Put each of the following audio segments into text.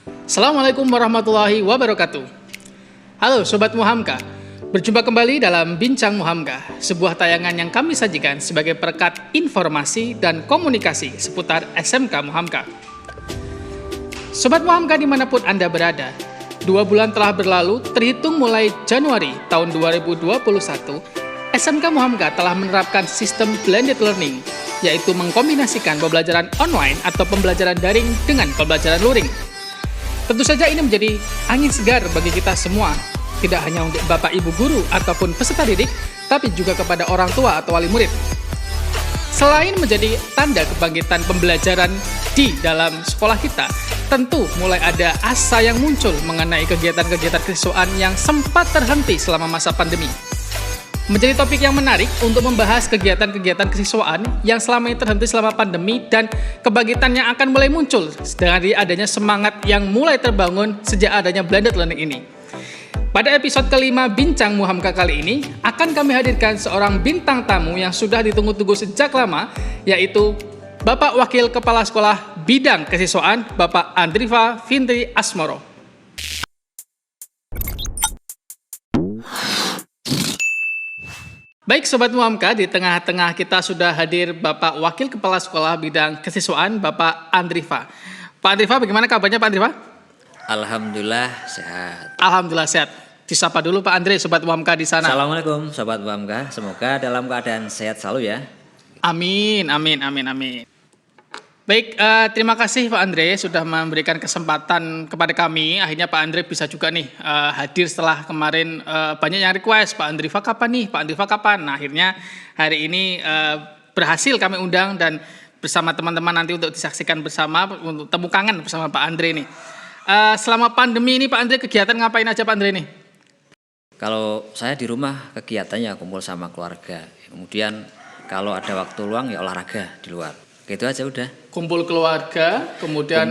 Assalamualaikum warahmatullahi wabarakatuh. Halo Sobat Muhamka, berjumpa kembali dalam Bincang Muhamka, sebuah tayangan yang kami sajikan sebagai perekat informasi dan komunikasi seputar SMK Muhamka. Sobat Muhamka dimanapun Anda berada, 2 bulan telah berlalu terhitung mulai Januari tahun 2021, SMK Muhamka telah menerapkan sistem blended learning, yaitu mengkombinasikan pembelajaran online atau pembelajaran daring dengan pembelajaran luring. Tentu saja ini menjadi angin segar bagi kita semua, tidak hanya untuk Bapak Ibu guru ataupun peserta didik, tapi juga kepada orang tua atau wali murid. Selain menjadi tanda kebangkitan pembelajaran di dalam sekolah kita, tentu mulai ada asa yang muncul mengenai kegiatan-kegiatan kesiswaan yang sempat terhenti selama masa pandemi. Menjadi topik yang menarik untuk membahas kegiatan-kegiatan kesiswaan yang selama ini terhenti selama pandemi dan kebangkitan yang akan mulai muncul dari adanya semangat yang mulai terbangun sejak adanya blended learning ini. Pada episode kelima Bincang Muhamka kali ini, akan kami hadirkan seorang bintang tamu yang sudah ditunggu-tunggu sejak lama, yaitu Bapak Wakil Kepala Sekolah Bidang Kesiswaan, Bapak Andriva Findri Asmoro. Baik Sobat Muhamka, di tengah-tengah kita sudah hadir Bapak Wakil Kepala Sekolah Bidang Kesiswaan, Bapak Andriva. Pak Andriva, bagaimana kabarnya Pak Andriva? Alhamdulillah sehat. Alhamdulillah sehat. Disapa dulu Pak Andre, Sobat Muhamka di sana. Assalamualaikum Sobat Muhamka, semoga dalam keadaan sehat selalu ya. Amin, amin, amin, amin. Baik, terima kasih Pak Andre sudah memberikan kesempatan kepada kami. Akhirnya Pak Andre bisa juga nih hadir setelah kemarin banyak yang request, Pak Andriva kapan nih, Pak Andriva kapan. Nah akhirnya hari ini berhasil kami undang dan bersama teman-teman nanti untuk disaksikan bersama, untuk temu kangen bersama Pak Andre nih. Selama pandemi ini Pak Andre kegiatan ngapain aja Pak Andre nih? Kalau saya di rumah kegiatannya kumpul sama keluarga. Kemudian kalau ada waktu luang ya olahraga di luar. Gitu aja udah. Kumpul keluarga, kemudian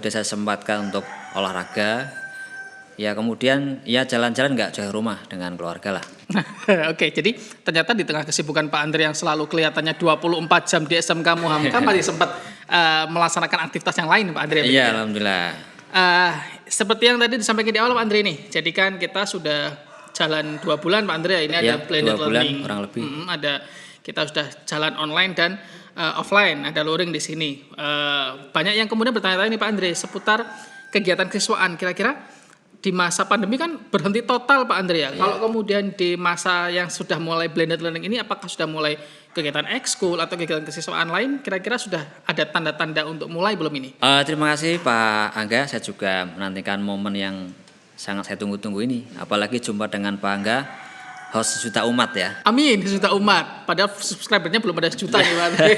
saya sempatkan untuk olahraga. Ya kemudian ya jalan-jalan nggak jauh rumah dengan keluarga lah. Oke, jadi ternyata di tengah kesibukan Pak Andre yang selalu kelihatannya 24 jam di SMK Muhamka masih sempat melaksanakan aktivitas yang lain Pak Andre. Iya, alhamdulillah. Seperti yang tadi disampaikan di awal Pak Andre nih, jadi kan kita sudah jalan 2 bulan Pak Andre, ini ada blended 2 bulan, learning. kurang lebih. Kita sudah jalan online dan offline, ada luring di sini. Banyak yang kemudian bertanya-tanya nih Pak Andre seputar kegiatan kesiswaan, kira-kira di masa pandemi kan berhenti total Pak Andre ya. Kalau kemudian di masa yang sudah mulai blended learning ini, apakah sudah mulai kegiatan ekskul atau kegiatan kesiswaan lain, kira-kira sudah ada tanda-tanda untuk mulai belum ini? Terima kasih Pak Angga, saya juga menantikan momen yang sangat saya tunggu-tunggu ini. Apalagi jumpa dengan Pak Angga, host sejuta umat ya. Amin, sejuta umat. Padahal subscribernya belum ada sejuta nih Pak Andre.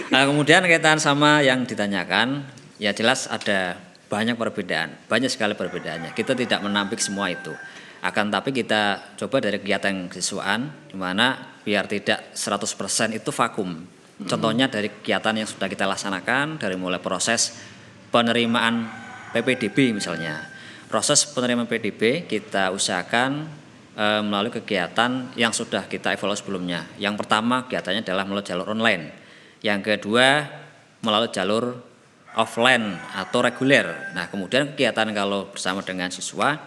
Nah, kemudian kaitan sama yang ditanyakan, ya jelas ada banyak perbedaan, banyak sekali perbedaannya. Kita tidak menampik semua itu. Akan tapi kita coba dari kegiatan kesiswaan, di mana biar tidak 100% itu vakum. Contohnya dari kegiatan yang sudah kita laksanakan, dari mulai proses penerimaan PPDB misalnya. Proses penerimaan PPDB kita usahakan melalui kegiatan yang sudah kita evaluasi sebelumnya. Yang pertama kegiatannya adalah melalui jalur online. Yang kedua melalui jalur offline atau reguler. Nah kemudian kegiatan kalau bersama dengan siswa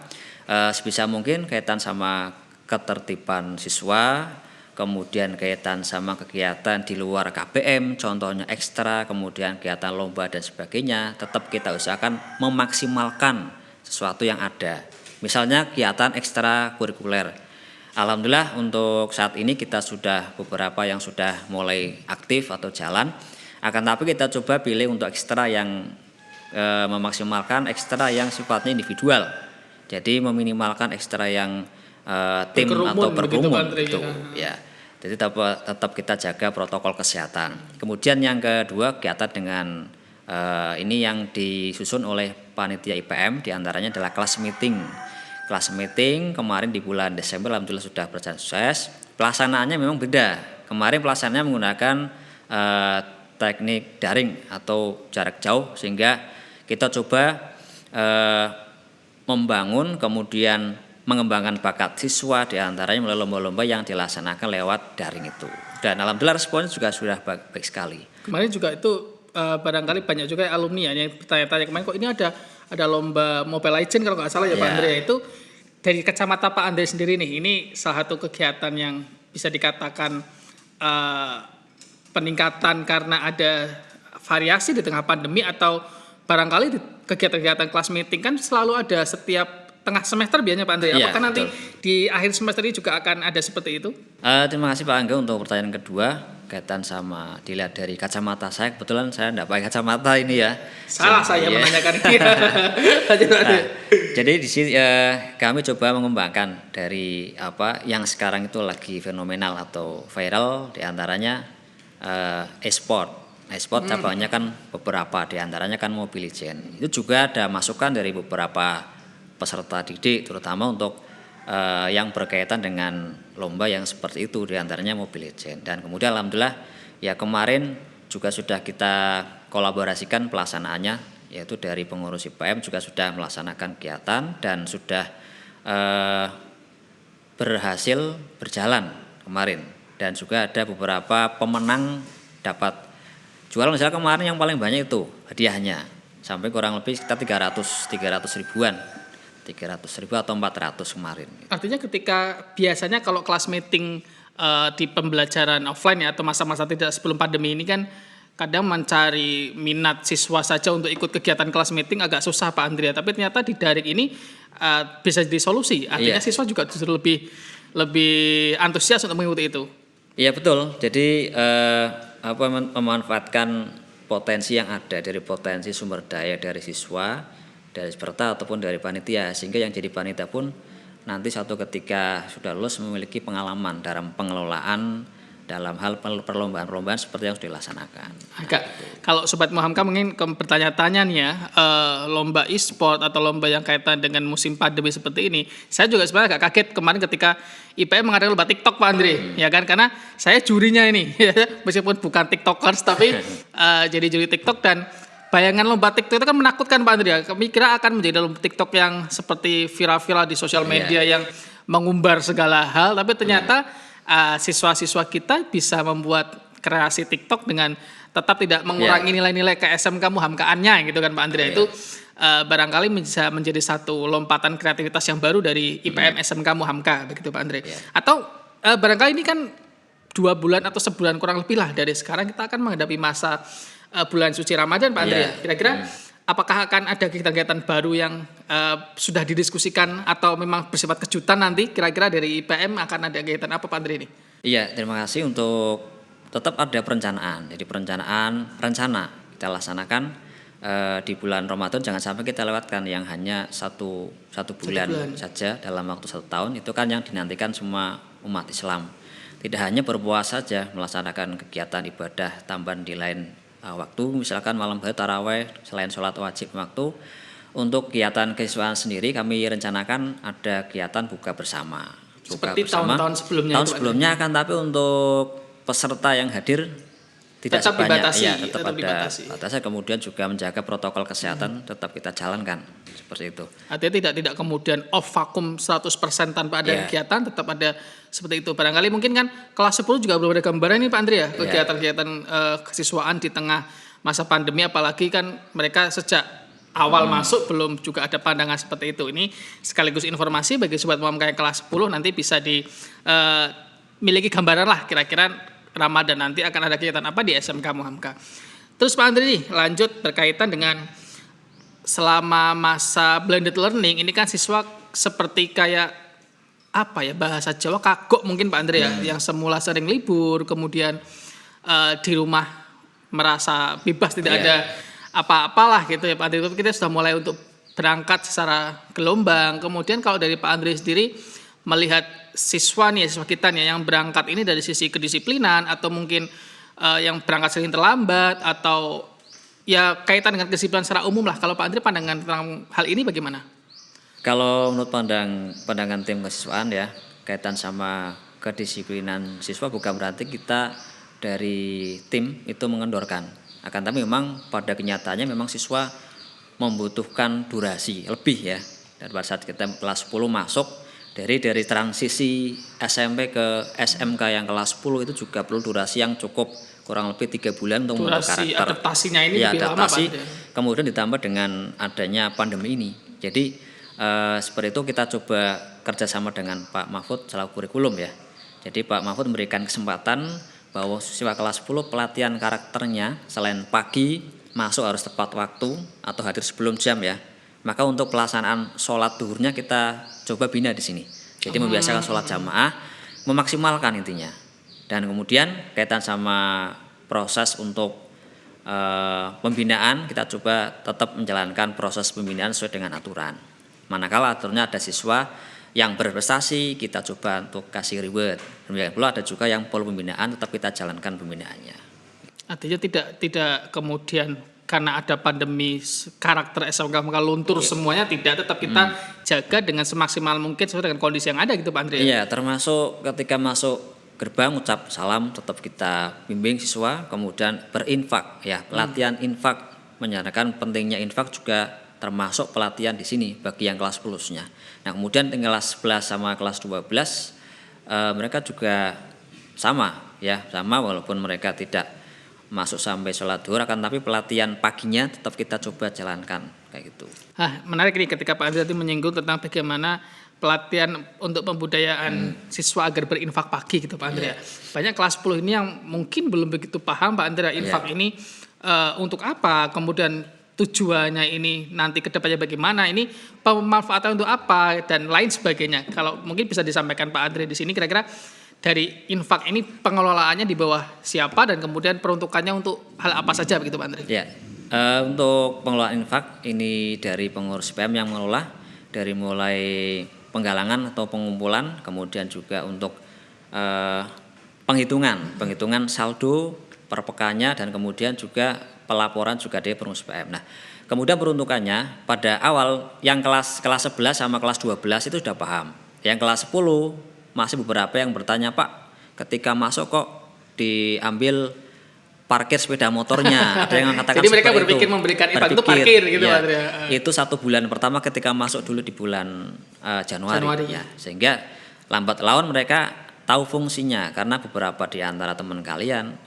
sebisa mungkin kaitan sama ketertiban siswa, kemudian kaitan sama kegiatan di luar KBM, contohnya ekstra, kemudian kegiatan lomba dan sebagainya, tetap kita usahakan memaksimalkan sesuatu yang ada. Misalnya kegiatan ekstra kurikuler. Alhamdulillah untuk saat ini kita sudah beberapa yang sudah mulai aktif atau jalan. Akan tapi kita coba pilih untuk ekstra yang memaksimalkan ekstra yang sifatnya individual. Jadi meminimalkan ekstra yang tim atau berkerumun gitu ya. Jadi tetap kita jaga protokol kesehatan. Kemudian yang kedua kegiatan dengan ini yang disusun oleh panitia IPM, diantaranya adalah kelas meeting. Kelas meeting kemarin di bulan Desember alhamdulillah sudah berjalan sukses. Pelaksanaannya memang beda. Kemarin pelaksanaannya menggunakan teknik daring atau jarak jauh, sehingga kita coba membangun kemudian mengembangkan bakat siswa diantaranya melalui lomba-lomba yang dilaksanakan lewat daring itu. Dan alhamdulillah responnya juga sudah baik sekali. Kemarin juga itu barangkali banyak juga alumni ya yang bertanya-tanya kemarin kok ini ada lomba Mobile Legends kalau nggak salah ya Pak Ya. Andre. Itu dari kacamata Pak Andre sendiri nih, ini salah satu kegiatan yang bisa dikatakan peningkatan karena ada variasi di tengah pandemi, atau barangkali di kegiatan-kegiatan kelas meeting kan selalu ada setiap tengah semester biasanya Pak Andre. Iya, Apakah nanti betul. di akhir semester ini juga akan ada seperti itu? Terima kasih Pak Angga untuk pertanyaan kedua, kaitan sama dilihat dari kacamata saya. Kebetulan saya enggak pakai kacamata ini ya. Salah saya Iya. menanyakan ini. Lanjut, Pak Andre. Nah, jadi di sini kami coba mengembangkan dari apa yang sekarang itu lagi fenomenal atau viral, diantaranya e-sport. E-sport cabangnya kan beberapa, diantaranya kan Mobile Legends. Itu juga ada masukan dari beberapa peserta didik, terutama untuk yang berkaitan dengan lomba yang seperti itu, diantaranya Mobile Legends. Dan kemudian alhamdulillah ya kemarin juga sudah kita kolaborasikan pelaksanaannya, yaitu dari pengurus IPM juga sudah melaksanakan kegiatan dan sudah berhasil berjalan kemarin. Dan juga ada beberapa pemenang dapat jual, misalnya kemarin yang paling banyak itu hadiahnya sampai kurang lebih sekitar 300 ribuan. 300 ribu atau 400 kemarin. Artinya ketika biasanya kalau kelas meeting di pembelajaran offline ya, atau masa-masa tidak sebelum pandemi ini kan kadang mencari minat siswa saja untuk ikut kegiatan kelas meeting agak susah Pak Andrea. Tapi ternyata di daring ini bisa jadi solusi. Artinya Iya. siswa juga justru lebih antusias untuk mengikuti itu. Iya betul. Jadi memanfaatkan potensi yang ada dari potensi sumber daya dari siswa, dari peserta ataupun dari panitia, sehingga yang jadi panitia pun nanti suatu ketika sudah lulus memiliki pengalaman dalam pengelolaan dalam hal perlombaan-perlombaan seperti yang sudah dilaksanakan. Agak kalau Sobat Muhamka mungkin bertanya-tanya nih ya, lomba e-sport atau lomba yang kaitan dengan musim pandemi seperti ini, saya juga sebenarnya agak kaget kemarin ketika IPM mengadakan lomba TikTok Pak Andre, ya kan, karena saya jurinya ini, meskipun bukan TikTokers tapi jadi juri TikTok. Dan bayangan lomba TikTok itu kan menakutkan Pak Andre ya, kami kira akan menjadi lomba TikTok yang seperti viral-viral di sosial media yang mengumbar segala hal, tapi ternyata siswa-siswa kita bisa membuat kreasi TikTok dengan tetap tidak mengurangi nilai-nilai ke SMK Muhamka-annya gitu kan Pak Andrea. Itu barangkali bisa menjadi satu lompatan kreativitas yang baru dari IPM SMK Muhamka begitu Pak Andre. Atau barangkali ini kan 2 bulan atau sebulan kurang lebih lah dari sekarang kita akan menghadapi masa bulan suci Ramadan Pak Andre. Kira-kira apakah akan ada kegiatan-kegiatan baru yang sudah didiskusikan atau memang bersifat kejutan nanti? Kira-kira dari IPM akan ada kegiatan apa Pak Andre ini? Iya, terima kasih. Untuk tetap ada perencanaan. Jadi rencana kita laksanakan di bulan Ramadan, jangan sampai kita lewatkan yang hanya satu bulan saja dalam waktu 1 tahun. Itu kan yang dinantikan semua umat Islam. Tidak hanya berpuasa saja melaksanakan kegiatan ibadah tambahan di lain waktu, misalkan malam hari taraweh selain sholat wajib waktu. Untuk kegiatan kesiswaan sendiri kami rencanakan ada kegiatan buka bersama. Seperti tahun-tahun sebelumnya. Tahun sebelumnya kan, tapi untuk peserta yang hadir tidak tetap sebanyak, dibatasi, ya tetap ada dibatasi. batasan. Kemudian juga menjaga protokol kesehatan tetap kita jalankan seperti itu. Artinya tidak kemudian off vakum 100% tanpa ada kegiatan, tetap ada seperti itu. Barangkali mungkin kan kelas 10 juga belum ada gambaran nih Pak Andre ya, kegiatan-kegiatan kesiswaan di tengah masa pandemi, apalagi kan mereka sejak awal masuk belum juga ada pandangan seperti itu. Ini sekaligus informasi bagi Sobat Muhamka yang kelas 10 nanti bisa dimiliki gambaran lah kira-kira Ramadan nanti akan ada kegiatan apa di SMK Muhamka. Terus Pak Andre nih lanjut berkaitan dengan selama masa blended learning ini kan siswa seperti kayak apa ya, bahasa Jawa kagok mungkin Pak Andre ya, yang semula sering libur kemudian di rumah merasa bebas, tidak ada apa-apalah gitu ya Pak Andre. Kita sudah mulai untuk berangkat secara gelombang. Kemudian kalau dari Pak Andre sendiri melihat siswa kita nih yang berangkat ini dari sisi kedisiplinan atau mungkin yang berangkat sering terlambat atau ya kaitan dengan kedisiplinan secara umum lah. Kalau Pak Andre pandangan tentang hal ini bagaimana? Kalau menurut pandangan tim kesiswaan ya, kaitan sama kedisiplinan siswa bukan berarti kita dari tim itu mengendorkan. Akan tapi memang pada kenyataannya memang siswa membutuhkan durasi lebih ya. Dan pada saat kita kelas 10 masuk Dari transisi SMP ke SMK yang kelas 10 itu juga perlu durasi yang cukup, kurang lebih 3 bulan untuk membentuk Durasi karakter. adaptasinya ini Ya, lebih lama, Pak adaptasi, Andre. kemudian ditambah dengan adanya pandemi ini. Jadi seperti itu kita coba kerjasama dengan Pak Mahfud selaku kurikulum ya. Jadi Pak Mahfud memberikan kesempatan bahwa siswa kelas 10 pelatihan karakternya selain pagi masuk harus tepat waktu atau hadir sebelum jam ya. Maka untuk pelaksanaan sholat duhurnya kita coba bina di sini. Jadi membiasakan sholat jamaah, memaksimalkan intinya. Dan kemudian kaitan sama proses untuk pembinaan, kita coba tetap menjalankan proses pembinaan sesuai dengan aturan. Manakala aturannya ada siswa yang berprestasi, kita coba untuk kasih reward. Demikian pula ada juga yang pola pembinaan, tetap kita jalankan pembinaannya. Artinya tidak kemudian karena ada pandemi karakter SMK maka luntur semuanya, tidak, tetap kita jaga dengan semaksimal mungkin sesuai dengan kondisi yang ada gitu Pak Andre. Iya, termasuk ketika masuk gerbang ucap salam tetap kita bimbing siswa, kemudian berinfak ya, pelatihan infak, menyarankan pentingnya infak juga termasuk pelatihan di sini bagi yang kelas 10-nya. Nah, kemudian di kelas 11 sama kelas 12 mereka juga sama ya, sama walaupun mereka tidak masuk sampai sholat duhur, akan tapi pelatihan paginya tetap kita coba jalankan kayak gitu. Menarik nih ketika Pak Andre tadi menyinggung tentang bagaimana pelatihan untuk pembudayaan siswa agar berinfak pagi gitu Pak Andre. Banyak kelas 10 ini yang mungkin belum begitu paham Pak Andre, infak ini untuk apa, kemudian tujuannya ini nanti ke depannya bagaimana, ini pemanfaatan untuk apa dan lain sebagainya. Kalau mungkin bisa disampaikan Pak Andre di sini, kira-kira dari infak ini pengelolaannya di bawah siapa dan kemudian peruntukannya untuk hal apa saja begitu Pak Andre? Ya, untuk pengelolaan infak ini dari pengurus PM yang mengelola, dari mulai penggalangan atau pengumpulan, kemudian juga untuk penghitungan saldo per pekannya, dan kemudian juga pelaporan juga dari pengurus PM. Nah, kemudian peruntukannya pada awal yang kelas 11 sama kelas 12 itu sudah paham. Yang kelas 10 masih beberapa yang bertanya, Pak, ketika masuk kok diambil parkir sepeda motornya, ada yang mengatakan jadi mereka seperti berpikir itu. memberikan infak itu parkir gitu ya, Pak Andre. Itu 1 bulan pertama ketika masuk dulu di bulan Januari. Ya, sehingga lambat laun mereka tahu fungsinya, karena beberapa di antara teman kalian,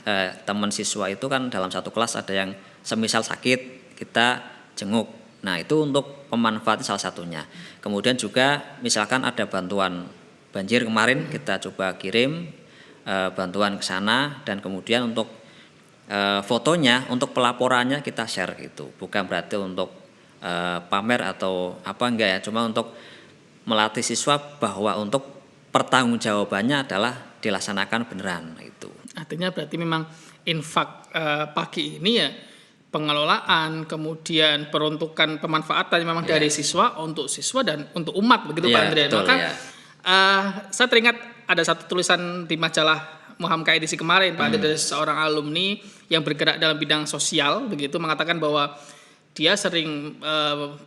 teman siswa itu kan dalam satu kelas ada yang semisal sakit, kita jenguk. Nah, itu untuk pemanfaatan salah satunya. Kemudian juga misalkan ada bantuan banjir kemarin, kita coba kirim bantuan ke sana, dan kemudian untuk fotonya, untuk pelaporannya kita share gitu. Bukan berarti untuk pamer atau apa, enggak ya, cuma untuk melatih siswa bahwa untuk pertanggungjawabannya adalah dilaksanakan beneran itu. Artinya berarti memang infak pagi ini ya pengelolaan, kemudian peruntukan pemanfaatan memang dari siswa untuk siswa dan untuk umat begitu Pak Andre. Betul, maka saya teringat ada satu tulisan di majalah Muhamka edisi kemarin Pak Andre, dari seorang alumni yang bergerak dalam bidang sosial begitu, mengatakan bahwa dia sering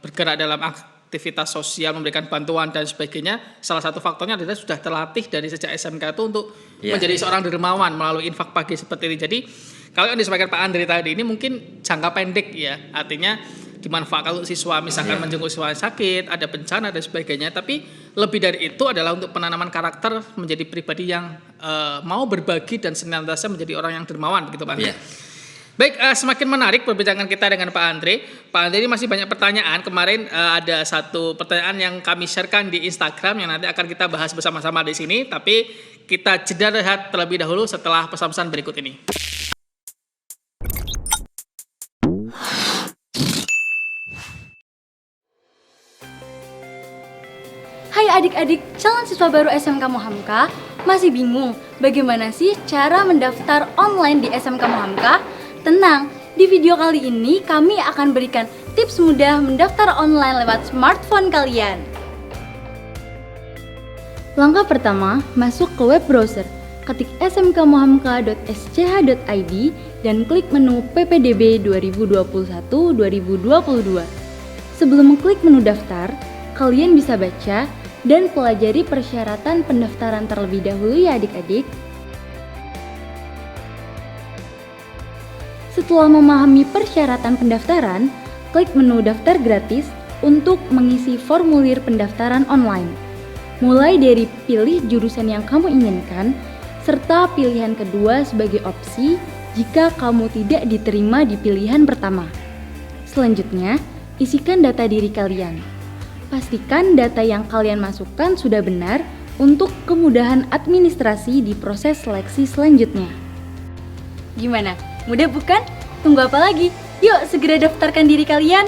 bergerak dalam aktivitas sosial, memberikan bantuan dan sebagainya. Salah satu faktornya adalah sudah terlatih dari sejak SMK itu untuk menjadi seorang dermawan melalui infak pagi seperti ini. Jadi kalau yang disampaikan Pak Andre tadi ini mungkin jangka pendek ya, artinya dimanfaatkan untuk siswa, misalkan menjenguk siswa yang sakit, ada bencana dan sebagainya. Tapi lebih dari itu adalah untuk penanaman karakter menjadi pribadi yang mau berbagi dan senantiasa menjadi orang yang dermawan begitu Pak Andre. Baik, semakin menarik perbincangan kita dengan Pak Andre. Pak Andre ini masih banyak pertanyaan. Kemarin ada satu pertanyaan yang kami sharekan di Instagram yang nanti akan kita bahas bersama-sama di sini. Tapi kita jeda rehat terlebih dahulu setelah pesan-pesan berikut ini. Hai adik-adik calon siswa baru SMK Muhamka, masih bingung bagaimana sih cara mendaftar online di SMK Muhamka? Tenang, di video kali ini kami akan berikan tips mudah mendaftar online lewat smartphone kalian. Langkah pertama, masuk ke web browser. Ketik smkmuhamka.sch.id dan klik menu PPDB 2021-2022. Sebelum klik menu daftar, kalian bisa baca dan pelajari persyaratan pendaftaran terlebih dahulu ya adik-adik. Setelah memahami persyaratan pendaftaran, klik menu daftar gratis untuk mengisi formulir pendaftaran online. mulai dari pilih jurusan yang kamu inginkan, serta pilihan kedua sebagai opsi jika kamu tidak diterima di pilihan pertama. Selanjutnya, isikan data diri kalian. Pastikan data yang kalian masukkan sudah benar untuk kemudahan administrasi di proses seleksi selanjutnya. Gimana? Mudah bukan? Tunggu apa lagi? Yuk segera daftarkan diri kalian.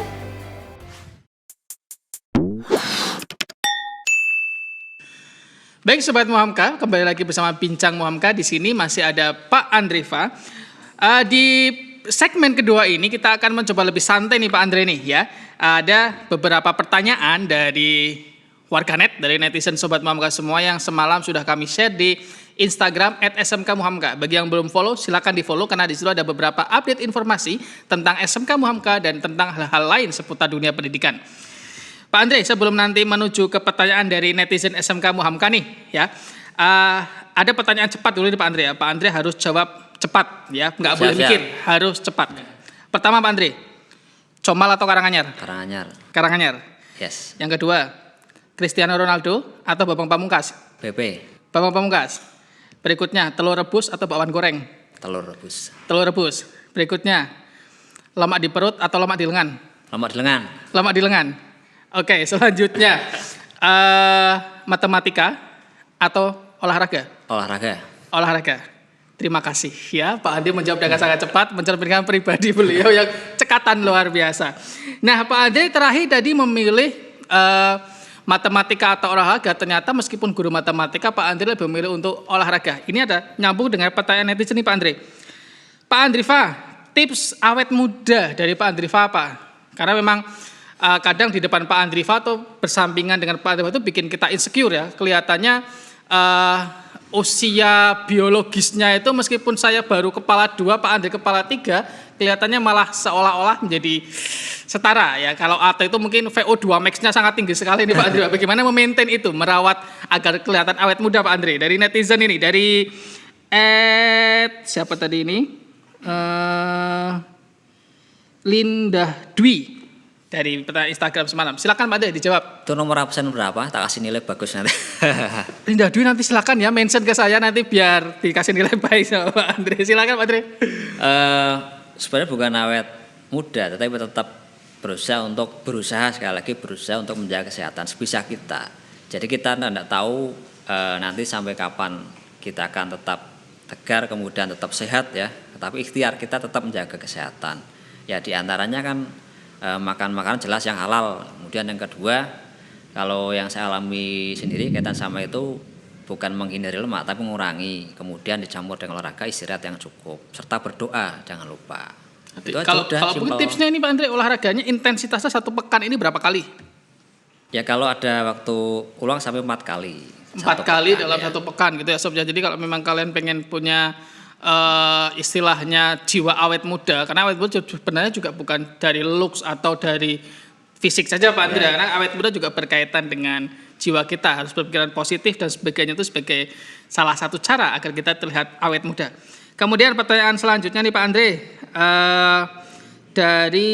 Baik Sobat Muhamka, kembali lagi bersama Bincang Muhamka. Di sini masih ada Pak Andriva. Di segmen kedua ini kita akan mencoba lebih santai nih Pak Andre nih ya. Ada beberapa pertanyaan dari warganet, dari netizen Sobat Muhamka semua yang semalam sudah kami share di Instagram @smkmuhamka. Bagi yang belum follow, silakan di follow karena di situ ada beberapa update informasi tentang SMK Muhamka dan tentang hal-hal lain seputar dunia pendidikan. Pak Andre, sebelum nanti menuju ke pertanyaan dari netizen SMK Muhamka nih ya, ada pertanyaan cepat dulu nih Pak Andre ya. Pak Andre harus jawab cepat ya, nggak boleh mikir, harus cepat. Pertama Pak Andre, Comal atau Karanganyar? Karanganyar. Karanganyar. Yes. Yang kedua, Cristiano Ronaldo atau Bambang Pamungkas? BP. Bambang Pamungkas. Berikutnya, telur rebus atau bakwan goreng? Telur rebus. Telur rebus. Berikutnya, lemak di perut atau lemak di lengan? Lemak di lengan. Lemak di lengan. Oke, selanjutnya matematika atau olahraga? Olahraga. Olahraga. Terima kasih ya, Pak Andi menjawab dengan sangat cepat, mencerminkan pribadi beliau yang cekatan luar biasa. Nah, Pak Andi terakhir tadi memilih matematika atau olahraga. Ternyata meskipun guru matematika, Pak Andi lebih memilih untuk olahraga. Ini ada nyambung dengan pertanyaan netizen nih Pak Andre. Pak Andriva, tips awet muda dari Pak Andriva apa? Karena memang kadang di depan Pak Andriva atau bersampingan dengan Pak Andriva itu bikin kita insecure ya. Kelihatannya usia biologisnya itu meskipun saya baru kepala 2, Pak Andri kepala 3, kelihatannya malah seolah-olah menjadi setara ya. Kalau AT itu mungkin VO2 max-nya sangat tinggi sekali nih Pak Andri. Bagaimana memaintain itu, merawat agar kelihatan awet muda Pak Andri? Dari netizen ini, dari siapa tadi ini? Linda Dwi. Dari pertanyaan Instagram semalam. Silakan Pak Ade dijawab. Itu nomor absen berapa? Tak kasih nilai bagus nanti. Linda Dwi nanti silakan ya mention ke saya nanti biar dikasih nilai baik sama Pak Andre. Silakan Pak Andre. Sebenarnya bukan awet muda, tetapi tetap berusaha sekali lagi berusaha untuk menjaga kesehatan sebisa kita. Jadi kita tidak tahu nanti sampai kapan kita akan tetap tegar kemudian tetap sehat ya. Tetapi ikhtiar kita tetap menjaga kesehatan. Ya diantaranya kan makan makanan jelas yang halal. Kemudian yang kedua, kalau yang saya alami sendiri kaitan sama itu bukan menghindari lemak tapi mengurangi. Kemudian dicampur dengan olahraga, istirahat yang cukup serta berdoa jangan lupa. Itu Kalau mungkin tipsnya ini Pak Andre, olahraganya intensitasnya 1 pekan ini berapa kali? Ya kalau ada waktu ulang sampai 4 kali. 4 kali dalam 1 pekan gitu ya Sob. Jadi kalau memang kalian pengen punya istilahnya jiwa awet muda, karena awet muda sebenarnya juga bukan dari looks atau dari fisik saja Pak Andri, karena awet muda juga berkaitan dengan jiwa kita, harus berpikiran positif dan sebagainya, itu sebagai salah satu cara agar kita terlihat awet muda. Kemudian pertanyaan selanjutnya nih Pak Andre, dari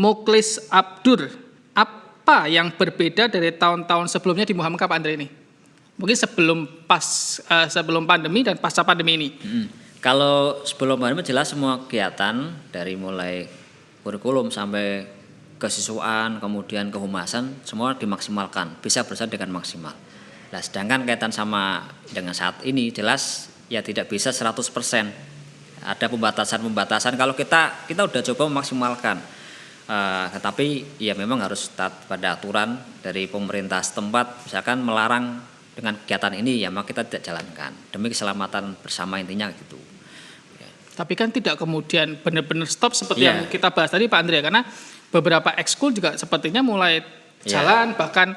@Muklis Abdur, apa yang berbeda dari tahun-tahun sebelumnya di Muhamka Pak Andre ini? Mungkin sebelum pandemi dan pasca pandemi ini. Kalau sebelum pandemi jelas semua kegiatan dari mulai kurikulum sampai kesiswaan kemudian kehumasan semua dimaksimalkan, bisa berjalan dengan maksimal. Nah, sedangkan kaitan sama dengan saat ini jelas ya tidak bisa 100%. Ada pembatasan. Kalau kita udah coba memaksimalkan. Tetapi ya memang harus taat pada aturan dari pemerintah setempat, misalkan melarang dengan kegiatan ini ya maka kita tidak jalankan demi keselamatan bersama intinya gitu. Ya. Tapi kan tidak kemudian benar-benar stop seperti yang kita bahas tadi Pak Andre, karena beberapa ekskul juga sepertinya mulai jalan, bahkan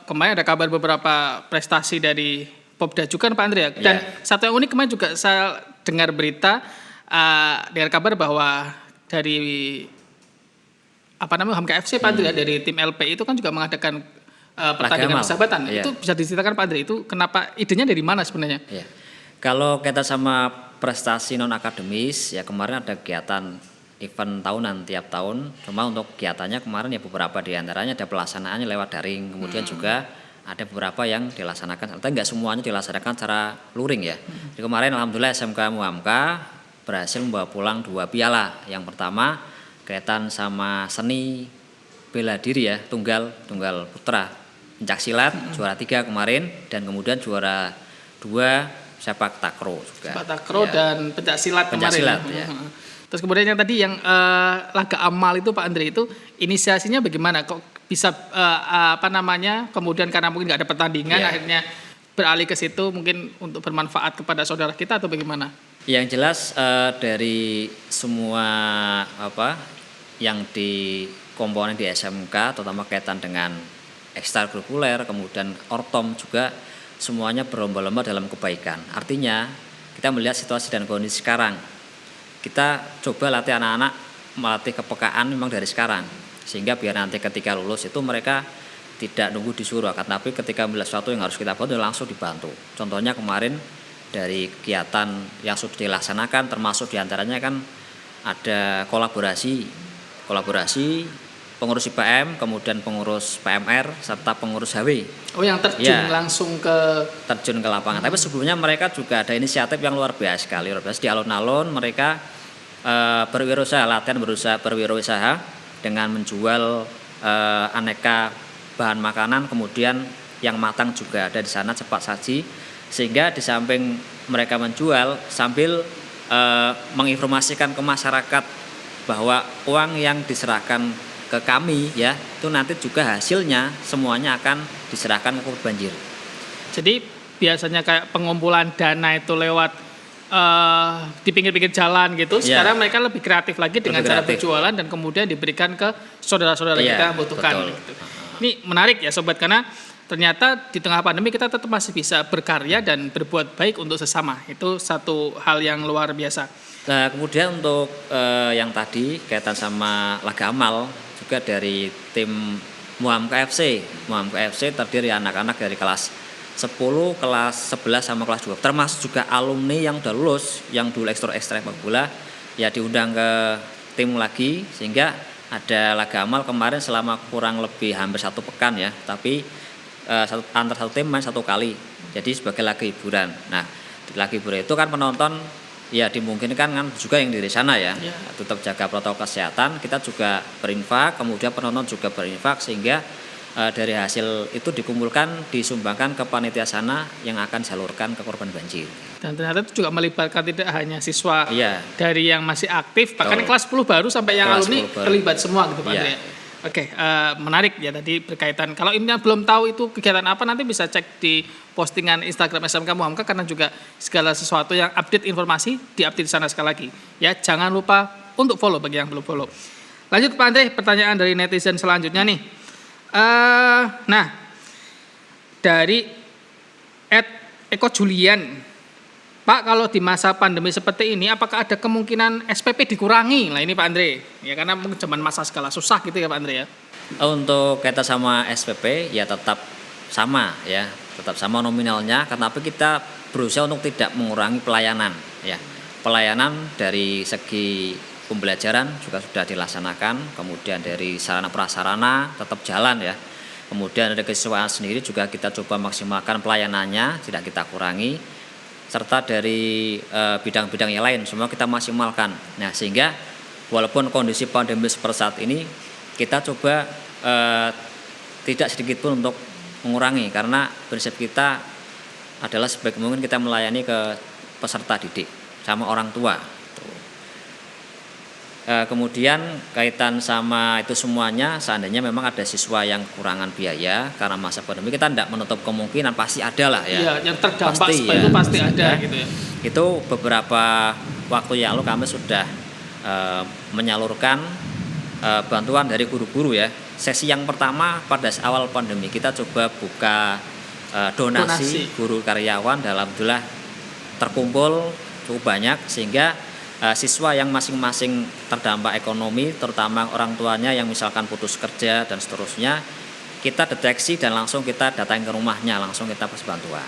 kemarin ada kabar beberapa prestasi dari Popda juga Pak Andre ya. Dan satu yang unik kemarin juga saya dengar berita dengar kabar bahwa dari Muhamka FC Pak Andre dari tim LP itu kan juga mengadakan pertandingan persahabatan. Itu bisa diceritakan Pak Andre, itu kenapa idenya dari mana sebenarnya? Kalau kita sama prestasi non akademis ya kemarin ada kegiatan event tahunan tiap tahun. Cuma untuk kegiatannya kemarin ya beberapa di antaranya ada pelaksanaannya lewat daring, kemudian juga ada beberapa yang dilaksanakan, tapi nggak semuanya dilaksanakan secara luring ya. Jadi kemarin alhamdulillah SMK Muhamka berhasil membawa pulang 2 piala. Yang pertama kaitan sama seni bela diri ya, tunggal putra, pencak silat juara 3 kemarin, dan kemudian juara 2 sepak takraw juga. Sepak takraw Ya. dan pencak silat Pencak kemarin. silat, ya. Terus kemudian yang tadi yang laga amal itu Pak Andre, itu inisiasinya bagaimana? Kok bisa kemudian karena mungkin nggak ada pertandingan Ya. akhirnya beralih ke situ, mungkin untuk bermanfaat kepada saudara kita atau bagaimana? Yang jelas dari semua yang di komponen di SMK, terutama kaitan dengan ekstrakurikuler, kemudian ortom juga semuanya berlomba-lomba dalam kebaikan. Artinya kita melihat situasi dan kondisi sekarang, kita coba latih anak-anak melatih kepekaan memang dari sekarang, sehingga biar nanti ketika lulus itu mereka tidak nunggu disuruh, tapi ketika melihat sesuatu yang harus kita bantu langsung dibantu. Contohnya kemarin dari kegiatan yang sudah dilaksanakan, termasuk diantaranya kan ada kolaborasi pengurus IPM, kemudian pengurus PMR, serta pengurus HW. Oh, yang terjun Ya. langsung ke Terjun ke lapangan. Tapi sebelumnya mereka juga ada inisiatif yang luar biasa sekali. Di alun-alun mereka berwirausaha, latihan berwirausaha dengan menjual aneka bahan makanan, kemudian yang matang juga ada di sana, cepat saji, sehingga di samping mereka menjual sambil menginformasikan ke masyarakat bahwa uang yang diserahkan ke kami ya itu nanti juga hasilnya semuanya akan diserahkan ke korban banjir. Jadi biasanya kayak pengumpulan dana itu lewat di pinggir-pinggir jalan gitu. Iya. Sekarang mereka lebih kreatif lagi dengan Lebih cara kreatif. berjualan dan kemudian diberikan ke saudara-saudara Iya, kita yang membutuhkan. betul. Gitu. Ini menarik ya sobat, karena ternyata di tengah pandemi kita tetap masih bisa berkarya dan berbuat baik untuk sesama. Itu satu hal yang luar biasa. Nah kemudian untuk yang tadi kaitan sama laga amal juga dari tim Muhamka FC. Muhamka FC terdiri anak-anak dari kelas 10, kelas 11 sama kelas 2. Termasuk juga alumni yang udah lulus, yang dulu ekstra sepak bola, ya diundang ke tim lagi, sehingga ada laga amal kemarin selama kurang lebih hampir 1 pekan ya. Tapi antar satu tim main 1 kali. Jadi sebagai laga hiburan. Nah, di laga hiburan itu kan penonton ya dimungkinkan kan juga yang dari sana ya, tetap jaga protokol kesehatan, kita juga berinfak, kemudian penonton juga berinfak, sehingga dari hasil itu dikumpulkan, disumbangkan ke panitia sana yang akan salurkan ke korban banjir. Dan ternyata itu juga melibatkan tidak hanya siswa Iya. dari yang masih aktif, bahkan Betul. kelas 10 baru sampai yang Kelas alumni 10 baru. terlibat semua gitu Pak Iya. Andre. Oke, menarik ya tadi berkaitan. Kalau ini belum tahu itu kegiatan apa, nanti bisa cek di postingan Instagram SMK Muhamka, karena juga segala sesuatu yang update informasi di-update di sana sekali lagi. Ya, jangan lupa untuk follow bagi yang belum follow. Lanjut Pak Andre, pertanyaan dari netizen selanjutnya nih. Nah, dari Eko Julian, Pak, kalau di masa pandemi seperti ini, apakah ada kemungkinan SPP dikurangi? Nah ini Pak Andre, ya karena mungkin zaman masa skala susah gitu ya Pak Andre ya. Untuk kaitan sama SPP ya tetap sama ya, tetap sama nominalnya, tapi kita berusaha untuk tidak mengurangi pelayanan ya. Pelayanan dari segi pembelajaran juga sudah dilaksanakan, kemudian dari sarana prasarana tetap jalan ya. Kemudian dari kesiswaan sendiri juga kita coba maksimalkan pelayanannya, tidak kita kurangi, serta dari bidang-bidang yang lain semua kita maksimalkan. Nah, sehingga walaupun kondisi pandemi seperti saat ini, kita coba tidak sedikit pun untuk mengurangi, karena prinsip kita adalah sebaik mungkin kita melayani ke peserta didik sama orang tua. Kemudian kaitan sama itu semuanya, seandainya memang ada siswa yang kekurangan biaya karena masa pandemi, kita tidak menutup kemungkinan, pasti ada lah ya. Iya, yang terdampak Pasti, seperti ya, itu pasti pasti ada ada. gitu ya. Itu beberapa waktu yang lalu kami sudah menyalurkan bantuan dari guru-guru ya. Sesi yang pertama pada awal pandemi kita coba buka donasi guru karyawan, dan alhamdulillah terkumpul cukup banyak, sehingga siswa yang masing-masing terdampak ekonomi, terutama orang tuanya yang misalkan putus kerja dan seterusnya, kita deteksi dan langsung kita datang ke rumahnya, langsung kita kasih bantuan.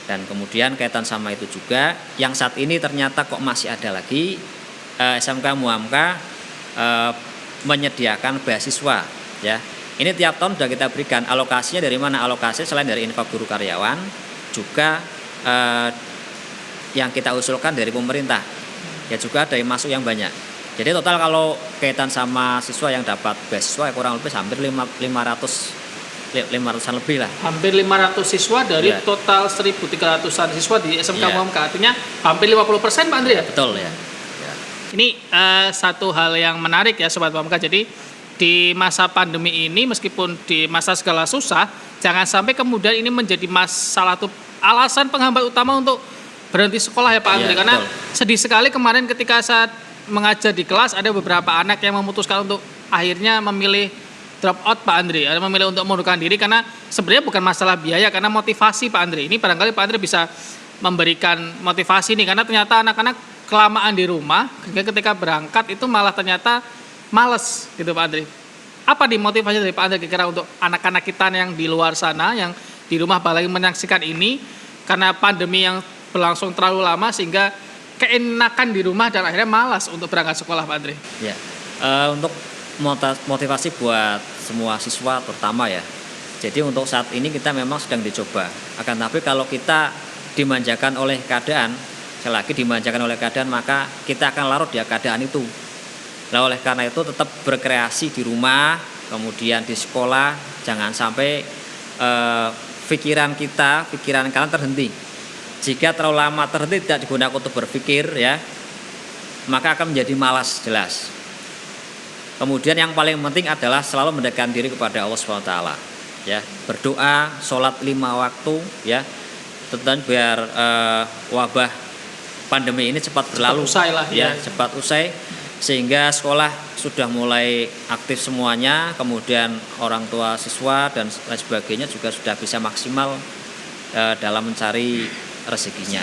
Dan kemudian kaitan sama itu juga, yang saat ini ternyata kok masih ada lagi SMK Muhamka menyediakan beasiswa ya. Ini tiap tahun sudah kita berikan. Alokasinya dari mana? Alokasi selain dari infak guru karyawan juga yang kita usulkan dari pemerintah. Ya juga dari masuk yang banyak. Jadi total kalau kaitan sama siswa yang dapat beasiswa kurang lebih hampir 500-an lebih lah. Hampir 500 siswa dari Ya. total 1.300-an siswa di SMK Ya. Muhamka. Artinya hampir 50% Pak Andre ya? Betul ya. Ini satu hal yang menarik ya Sobat Muhamka. Jadi di masa pandemi ini meskipun di masa segala susah, jangan sampai kemudian ini menjadi salah satu alasan penghambat utama untuk berhenti sekolah ya Pak Andre. Iya, Karena betul. sedih sekali kemarin ketika saat mengajar di kelas ada beberapa anak yang memutuskan untuk akhirnya memilih drop out Pak Andre, ada memilih untuk mengundurkan diri karena sebenarnya bukan masalah biaya, karena motivasi Pak Andre. Ini barangkali Pak Andre bisa memberikan motivasi nih, karena ternyata anak-anak kelamaan di rumah, ketika berangkat itu malah ternyata males gitu Pak Andre. Apa nih motivasi dari Pak Andre kira-kira untuk anak-anak kita yang di luar sana, yang di rumah apalagi menyaksikan ini, karena pandemi yang berlangsung terlalu lama sehingga keenakan di rumah dan akhirnya malas untuk berangkat sekolah Pak Andre. Ya, untuk motivasi buat semua siswa terutama ya. Jadi untuk saat ini kita memang sedang dicoba. Akan tapi kalau kita dimanjakan oleh keadaan, sekali lagi dimanjakan oleh keadaan, maka kita akan larut di keadaan itu. Nah oleh karena itu tetap berkreasi di rumah, kemudian di sekolah, jangan sampai pikiran kalian terhenti. Jika terlalu lama terhenti tidak digunakan untuk berpikir ya, maka akan menjadi malas jelas. Kemudian yang paling penting adalah selalu mendekatkan diri kepada Allah SWT ya, berdoa, sholat 5 waktu ya, tentunya biar wabah pandemi ini cepat berlalu, usai lah, ya. cepat usai sehingga sekolah sudah mulai aktif semuanya, kemudian orang tua siswa dan lain sebagainya juga sudah bisa maksimal dalam mencari rezekinya.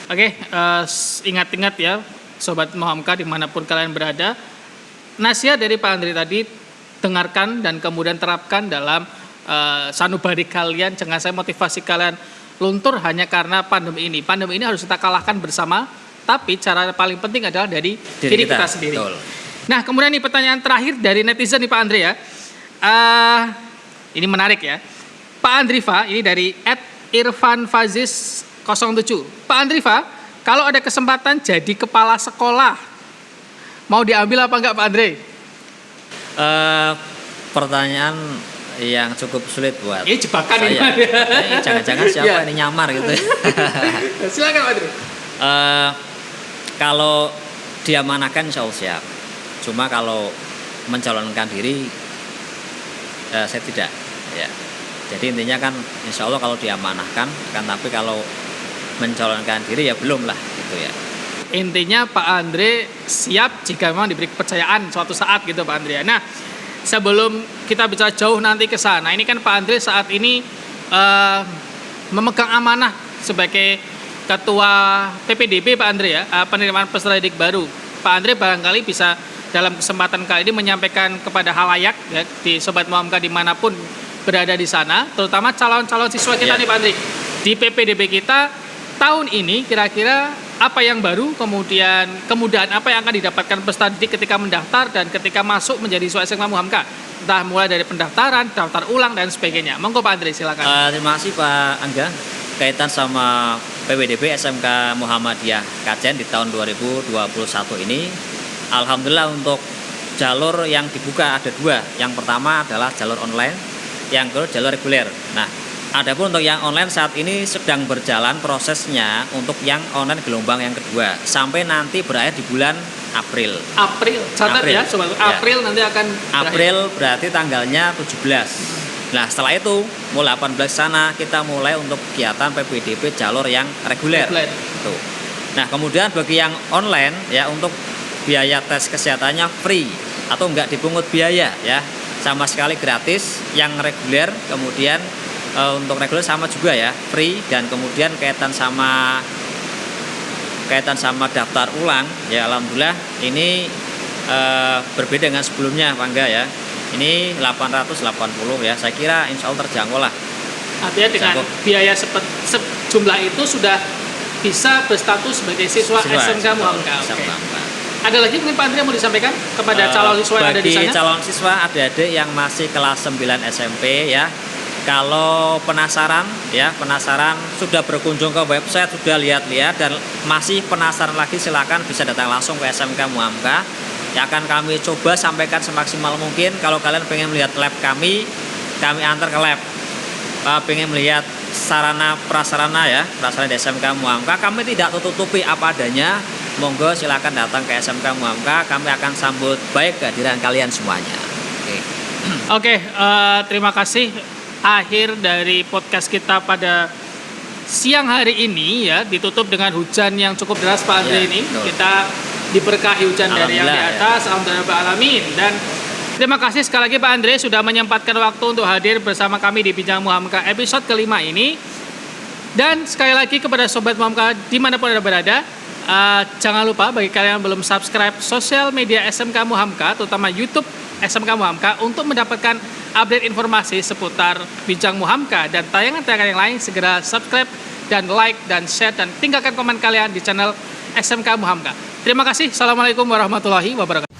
Oke, ingat-ingat ya Sobat Muhamka dimanapun kalian berada, nasihat dari Pak Andre tadi dengarkan dan kemudian terapkan dalam sanubari kalian. Jangan sampai motivasi kalian luntur hanya karena pandemi ini. Pandemi ini harus kita kalahkan bersama, tapi cara paling penting adalah dari diri kita sendiri. Betul. Nah, kemudian nih pertanyaan terakhir dari netizen nih Pak Andre ya. Ini menarik ya. Pak Andriva, ini dari @irfanfazis07. Pak Andriva, kalau ada kesempatan jadi kepala sekolah, mau diambil apa enggak Pak Andre? Pertanyaan yang cukup sulit buat Ini jebakan saya. ini Pak. Ini jangan-jangan siapa Ya. ini nyamar gitu. Silakan Pak Andre. Kalau diamanahkan insya Allah siap. Cuma kalau mencalonkan diri saya tidak ya. Jadi intinya kan insya Allah kalau diamanahkan kan, tapi kalau mencalonkan diri ya belum lah gitu ya. Intinya Pak Andre siap jika memang diberi kepercayaan suatu saat gitu Pak Andre. Nah, sebelum kita bicara jauh nanti ke sana, ini kan Pak Andre saat ini memegang amanah sebagai Ketua PPDB Pak Andre ya, penerimaan peserta didik baru. Pak Andre barangkali bisa dalam kesempatan kali ini menyampaikan kepada halayak ya, di Sobat Muhamka dimanapun berada di sana, terutama calon-calon siswa kita nih Pak Andre. Di PPDB kita tahun ini kira-kira apa yang baru, kemudian kemudahan apa yang akan didapatkan peserta didik ketika mendaftar dan ketika masuk menjadi siswa SMK Muhamka, entah mulai dari pendaftaran, daftar ulang dan sebagainya. Monggo Pak Andre silakan. Terima kasih Pak Angga. Kaitan sama PPDB SMK Muhammadiyah Kajen di tahun 2021 ini, alhamdulillah untuk jalur yang dibuka ada 2. Yang pertama adalah jalur online, yang kedua jalur reguler. Nah, adapun untuk yang online saat ini sedang berjalan prosesnya untuk yang online gelombang yang kedua sampai nanti berakhir di bulan April. April, catat April. ya Sobat. Ya. April nanti akan April berarti tanggalnya 17. Nah setelah itu mulai 18 sana kita mulai untuk kegiatan PPDB jalur yang reguler. Tuh. Nah kemudian bagi yang online ya, untuk biaya tes kesehatannya free atau enggak dipungut biaya ya, sama sekali gratis. Yang reguler kemudian untuk reguler sama juga ya, free. Dan kemudian kaitan sama daftar ulang ya, alhamdulillah ini berbeda dengan sebelumnya Pak Angga ya. Ini 880 ya, saya kira insya Allah terjangkau lah. Artinya dengan biaya sejumlah itu sudah bisa berstatus sebagai siswa SMK Muhamka. Oke. Ada lagi mungkin Pak Andre yang mau disampaikan kepada calon siswa yang ada di Bagi sana? calon siswa adik-adik yang masih kelas 9 SMP ya, kalau penasaran sudah berkunjung ke website, sudah lihat-lihat dan masih penasaran lagi, silakan bisa datang langsung ke SMK Muhamka. Ya akan kami coba sampaikan semaksimal mungkin. Kalau kalian pengen melihat lab kami antar ke lab. Pengen melihat sarana prasarana di SMK Muhamka, kami tidak tutupi apa adanya. Monggo silakan datang ke SMK Muhamka, kami akan sambut baik kehadiran kalian semuanya. Oke, terima kasih. Akhir dari podcast kita pada siang hari ini ya, ditutup dengan hujan yang cukup deras Pak Andre Ya, ini. betul. Kita diberkahi hujan dari yang di Alhamdulillah, atas, alhamdulillah alamin. Dan terima kasih sekali lagi Pak Andre sudah menyempatkan waktu untuk hadir bersama kami di Bincang Muhamka episode kelima ini. Dan sekali lagi kepada Sobat Muhamka dimanapun Anda berada, jangan lupa bagi kalian yang belum subscribe sosial media SMK Muhamka, terutama YouTube SMK Muhamka, untuk mendapatkan update informasi seputar Bincang Muhamka dan tayangan-tayangan yang lain, segera subscribe dan like dan share dan tinggalkan komen kalian di channel SMK Muhamka. Terima kasih. Assalamualaikum warahmatullahi wabarakatuh.